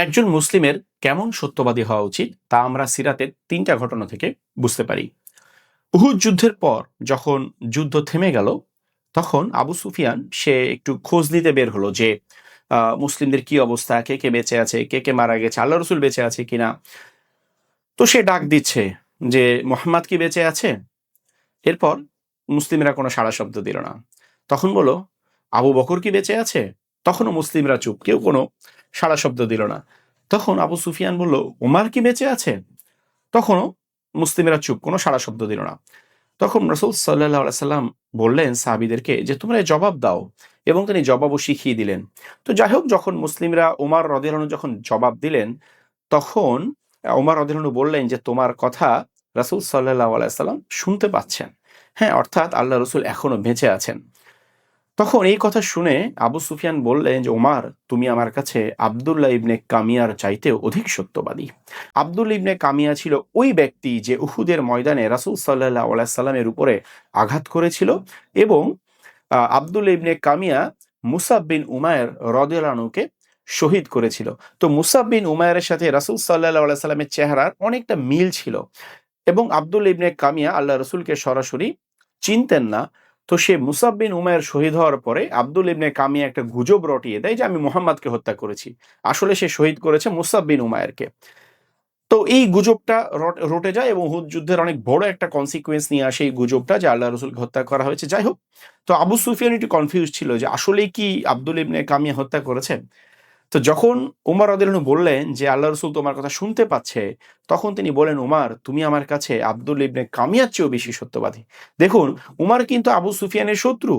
একজন মুসলিমের কেমন সত্যবাদী হওয়া উচিত তা আমরা সিরাতের ৩টা ঘটনা থেকে বুঝতে পারি। উহুদ যুদ্ধের পর যখন যুদ্ধ থেমে গেল, তখন আবু সুফিয়ান সে একটু খোঁজ নিতে বের হলো যে মুসলিমদের কি অবস্থা, কে কে বেঁচে আছে, কে কে মারা গেছে, আল্লাহ রসুল বেঁচে আছে কিনা। তো সে ডাক দিচ্ছে যে মোহাম্মদ কি বেঁচে আছে। এরপর মুসলিমরা কোনো সাড়া শব্দ দিল না। তখন বলো আবু বকর কি বেঁচে আছে। তখনও মুসলিমরা চুপ, কেউ কোনো সাড়া শব্দ দিল না। তখন আবু সুফিয়ান বলল ওমার কি বেঁচে আছে। তখনও মুসলিমেরা চুপ, কোনো সাড়া শব্দ দিল না। তখন রসুল সাল্লাহ সাল্লাম বললেন সাহাবীদেরকে যে তোমরা জবাব দাও, এবং তিনি জবাবও শিখিয়ে দিলেন। তো যাই হোক, যখন মুসলিমরা ওমর রাদিয়াল্লাহু আনহু যখন জবাব দিলেন, তখন ওমর রাদিয়াল্লাহু আনহু বললেন যে তোমার কথা রাসূল সাল্লাল্লাহু আলাইহি সাল্লাম শুনতে পাচ্ছেন। হ্যাঁ, অর্থাৎ আল্লাহ রসুল এখনো বেঁচে আছেন। তখন এই কথা শুনে আবু সুফিয়ান বললেন যে ওমার, তুমি আমার কাছে আব্দুল্লাহ ইবনে কামিয়ার চাইতে অধিক সত্যবাদী। আব্দুল্লাহ ইবনে কামিয়া ছিল ওই ব্যক্তি যে উহুদের ময়দানে রাসূল সাল্লাল্লাহু আলাইহি সাল্লামের উপরে আঘাত করেছিল, এবং আব্দুল্লাহ ইবনে কামিয়া মুসাব বিন উমায়ের রাদিয়াল্লাহু আনহুকে শহীদ করেছিল। তো মুসাব বিন উমায়ের সাথে রাসূল সাল্লাল্লাহু আলাইহি সাল্লামের চেহারার অনেকটা মিল ছিল, এবং আব্দুল্লাহ ইবনে কামিয়া আল্লাহ রসুলকে সরাসরি চিনতেন না। তো সে মুসাব বিন উমায়ের শহীদ হওয়ার পরে আব্দুল ইবনে কামিয়া একটা গুজব রটিয়ে দেয় যে আমি মুহাম্মাদকে হত্যা করেছি। আসলে সে শহীদ করেছে মুসাব বিন উমায়েরকে। তো এই গুজবটা রটে যায়, এবং উহুদ যুদ্ধের অনেক বড় একটা কনসিকুয়েন্স নিয়ে আসে এই গুজবটা যে আল্লাহ রসুলকে হত্যা করা হয়েছে। যাই হোক, তো আবু সুফিয়ান একটু কনফিউজ ছিল যে আসলেই কি আব্দুল ইবনে কামিয়া হত্যা করেছে। তো যখন উমর রাদিয়াল্লাহু আনহু বললেন যে আল্লাহ রসুল তোমার কথা শুনতে পাচ্ছে, তখন তিনি বলেন উমার, তুমি আমার কাছে আব্দুল ইবনে কামিয়ার চেয়েও বেশি সত্যবাদী। দেখুন, উমার কিন্তু আবু সুফিয়ানের শত্রু।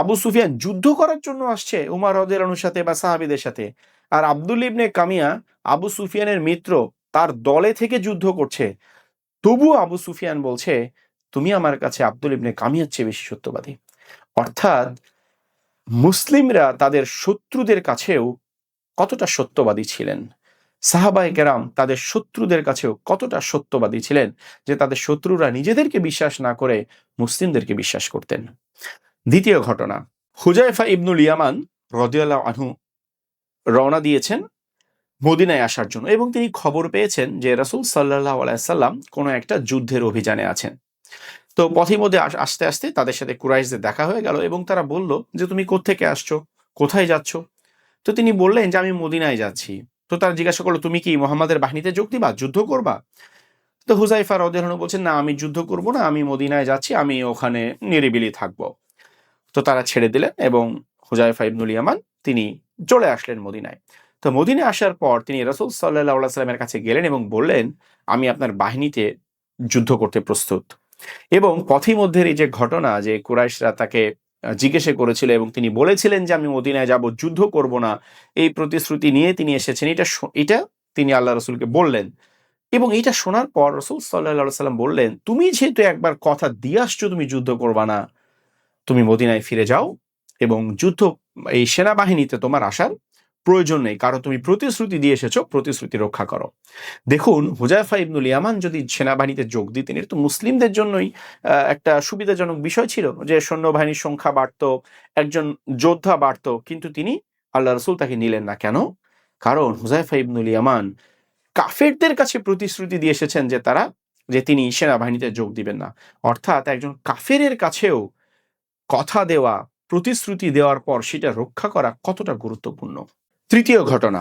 আবু সুফিয়ান যুদ্ধ করার জন্য আসছে উমর রাদিয়াল্লাহু আনহুর সাথে বা সাহাবীদের সাথে, আর আব্দুল ইবনে কামিয়া আবু সুফিয়ানের মিত্র, তার দলে থেকে যুদ্ধ করছে। তবুও আবু সুফিয়ান বলছে তুমি আমার কাছে আব্দুল ইবনে কামিয়ার চেয়ে বেশি সত্যবাদী। অর্থাৎ মুসলিমরা তাদের শত্রুদের কাছেও কতটা সত্যবাদী ছিলেন, সাহাবায়ে কেরাম তাদের শত্রুদের কাছেও কতটা সত্যবাদী ছিলেন, যে তাদের শত্রুরা নিজেদেরকে বিশ্বাস না করে মুসলিমদেরকে বিশ্বাস করতেন। দ্বিতীয় ঘটনা, হুজাইফা ইবনুল ইয়ামান রাদিয়াল্লাহু আনহু রওনা দিয়েছেন মদিনায় আসার জন্য, এবং তিনি খবর পেয়েছেন যে রাসূল সাল্লাল্লাহু আলাইহি সাল্লাম কোনো একটা যুদ্ধের অভিযানে আছেন। তো পথের মধ্যে আস্তে আস্তে তাদের সাথে কুরাইশদের দেখা হয়ে গেল, এবং তারা বলল যে তুমি কোত্থেকে আসছো, কোথায় যাচ্ছ। তো তিনি বললেন যে আমি মদিনায় যাচ্ছি। তো তারা জিজ্ঞাসা করলো তুমি কি মুহাম্মাদের বাহিনীতে যোগ দিবা, যুদ্ধ করবা। তো হুজাইফা রাদিয়াল্লাহু আনহু বলছেন না, আমি যুদ্ধ করব না, আমি মদিনায় যাচ্ছি, আমি ওখানে নিরিবিলি থাকবো। তো তারা ছেড়ে দিলেন, এবং হুজাইফা ইবনুল ইয়ামান তিনি চলে আসলেন মদিনায়। তো মদিনায় আসার পর তিনি রাসূল সাল্লাল্লাহু আলাইহি সাল্লামের কাছে গেলেন এবং বললেন আমি আপনার বাহিনীতে যুদ্ধ করতে প্রস্তুত। এবং পথিমধ্যের এই যে ঘটনা, যে কুরাইশরা তাকে জিজ্ঞেসে করেছিল এবং তিনি বলেছিলেন যে আমি মদিনায় যাব, যুদ্ধ করব না, এই প্রতিশ্রুতি নিয়ে তিনি এসেছেন, এটা তিনি আল্লাহ রসুলকে বললেন। এবং এটা শোনার পর রসুল সাল্লাল্লাহু আলাইহি সাল্লাম বললেন তুমি যেহেতু একবার কথা দিয়ে আসছো তুমি যুদ্ধ করবা না, তুমি মদিনায় ফিরে যাও, এবং এই সেনাবাহিনীতে তোমার আসার প্রয়োজন নেই, কারণ তুমি প্রতিশ্রুতি দিয়ে এসেছো, প্রতিশ্রুতি রক্ষা করো। দেখুন, হুজাইফা ইবনুল ইয়ামান যদি সেনাবাহিনীতে যোগ দিতেন, এটা তো মুসলিমদের জন্যই একটা সুবিধাজনক বিষয় ছিল যে সৈন্যবাহিনীর সংখ্যা বাড়তো, একজন যোদ্ধা বাড়তো, কিন্তু তিনি আল্লাহ রসুল তাকে নিলেন না। কেন? কারণ হুজাইফা ইবনুল ইয়ামান কাফেরদের কাছে প্রতিশ্রুতি দিয়ে এসেছেন যে তিনি সেনাবাহিনীতে যোগ দিবেন না। অর্থাৎ একজন কাফেরের কাছেও কথা দেওয়া, প্রতিশ্রুতি দেওয়ার পর সেটা রক্ষা করা কতটা গুরুত্বপূর্ণ। তৃতীয় ঘটনা,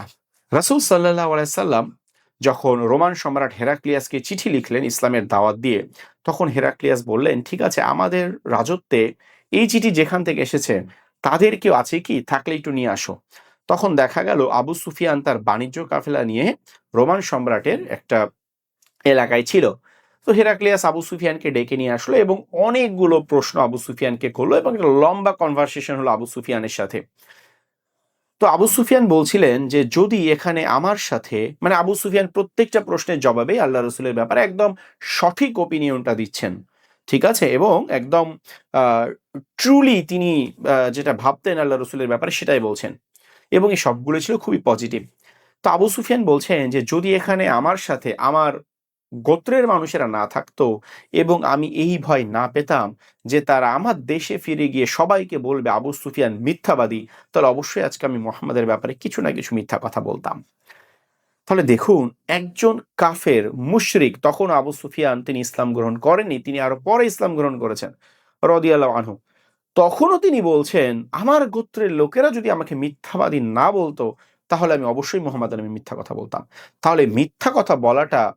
রাসূল সাল্লাল্লাহু আলাইহি সাল্লাম যখন রোমান সম্রাট হেরাক্লিয়াসকে চিঠি লিখলেন ইসলামের দাওয়াত দিয়ে, তখন হেরাক্লিয়াস বললেন ঠিক আছে, আমাদের রাজত্বে এই চিঠি যেখান থেকে এসেছে তাদের কেউ আছে কি, থাকলে একটু নিয়ে আসো। তখন দেখা গেল আবু সুফিয়ান তার বাণিজ্য কাফেলা নিয়ে রোমান সম্রাটের একটা এলাকায় ছিল। তো হেরাক্লিয়াস আবু সুফিয়ানকে ডেকে নিয়ে আসলো, এবং অনেকগুলো প্রশ্ন আবু সুফিয়ানকে করলো, এবং একটা লম্বা কনভারসেশন হলো আবু সুফিয়ানের সাথে। তো আবু সুফিয়ান বলছিলেন যে যদি এখানে আমার সাথে, মানে আবু সুফিয়ান প্রত্যেকটা প্রশ্নের জবাবে আল্লাহ রসুলের ব্যাপারে একদম সঠিক ওপিনিয়নটা দিচ্ছেন, ঠিক আছে, এবং একদম ট্রুলি তিনি যেটা ভাবতেন আল্লাহ রসুলের ব্যাপারে সেটাই বলছেন, এবং এই সবগুলো ছিল খুবই পজিটিভ। তো আবু সুফিয়ান বলছেন যে যদি এখানে আমার সাথে আমার গোত্রের মানুষেরা না থাকতো, এবং আমি এই ভয় না পেতাম যে তারা আমার দেশে ফিরে গিয়ে সবাইকে বলবে আবু সুফিয়ান মিথ্যাবাদী, তাহলে অবশ্যই আজকে আমি মুহাম্মাদের ব্যাপারে কিছু না কিছু মিথ্যা কথা বলতাম। তাহলে দেখুন, একজন কাফের মুশরিক, তখন আবু সুফিয়ান তিনি ইসলাম গ্রহণ করেননি, তিনি আরো পরে ইসলাম গ্রহণ করেছেন রাদিয়াল্লাহু আনহু। তখনও তিনি বলছেন, আমার গোত্রের লোকেরা যদি আমাকে মিথ্যাবাদী না বলতো, তাহলে আমি অবশ্যই মুহাম্মাদের নামে মিথ্যা কথা বলতাম। তাহলে মিথ্যা কথা বলাটা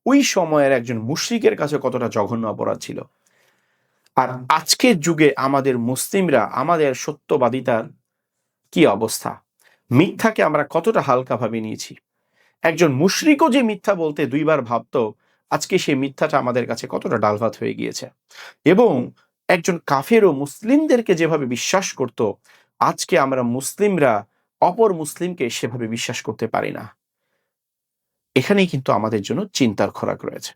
ওই সময়ের একজন মুশরিকের কাছে কতটা জঘন্য অপরাধ ছিল। আর আজকের যুগে আমাদের মুসলিমরা, আমাদের সত্যবাদিতার কি অবস্থা? মিথ্যাকে আমরা কতটা হালকাভাবে নিয়েছি। একজন মুশরিকও যে মিথ্যা বলতে দুইবার ভাবতো, আজকে সেই মিথ্যাটা আমাদের কাছে কতটা ডালভাত হয়ে গিয়েছে। এবং একজন কাফেরও মুসলিমদেরকে যেভাবে বিশ্বাস করত, আজকে আমরা মুসলিমরা অপর মুসলিমকে সেভাবে বিশ্বাস করতে পারি না। এখানেই কিন্তু আমাদের জন্য চিন্তার খোরাক রয়েছে।